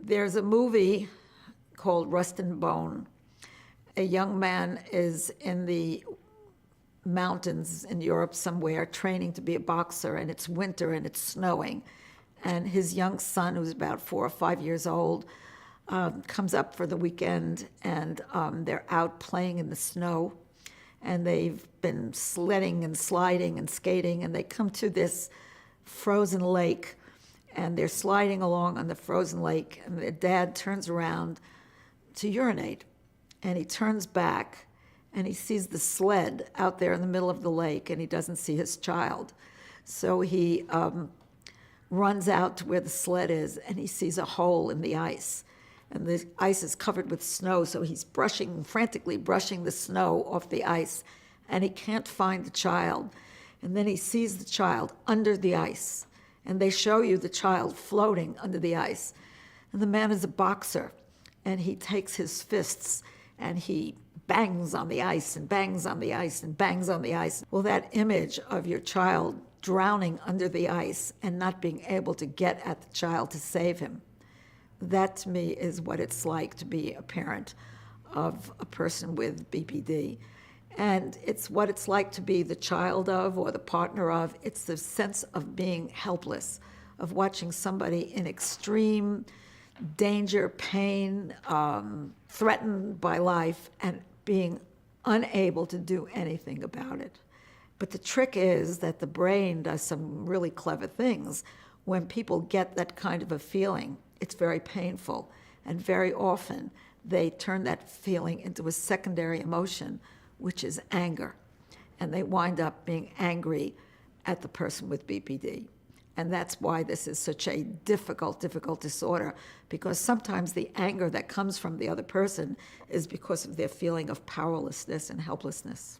There's a movie called Rust and Bone. A young man is in the mountains in Europe somewhere training to be a boxer, and it's winter and it's snowing. And his young son, who's about 4 or 5 years old, comes up for the weekend, and they're out playing in the snow. And they've been sledding and sliding and skating, and they come to this frozen lake, and they're sliding along on the frozen lake, and their dad turns around to urinate, and he turns back, and he sees the sled out there in the middle of the lake, and he doesn't see his child. So he runs out to where the sled is, and he sees a hole in the ice. And the ice is covered with snow, so he's frantically brushing the snow off the ice, and he can't find the child. And then he sees the child under the ice, and they show you the child floating under the ice. And the man is a boxer, and he takes his fists, and he bangs on the ice, and bangs on the ice, and bangs on the ice. Well, that image of your child drowning under the ice and not being able to get at the child to save him, that to me is what it's like to be a parent of a person with BPD. And it's what it's like to be the child of or the partner of. It's the sense of being helpless, of watching somebody in extreme danger, pain, threatened by life, and being unable to do anything about it. But the trick is that the brain does some really clever things. When people get that kind of a feeling, it's very painful, and very often they turn that feeling into a secondary emotion, which is anger, and they wind up being angry at the person with BPD. And that's why this is such a difficult disorder, because sometimes the anger that comes from the other person is because of their feeling of powerlessness and helplessness.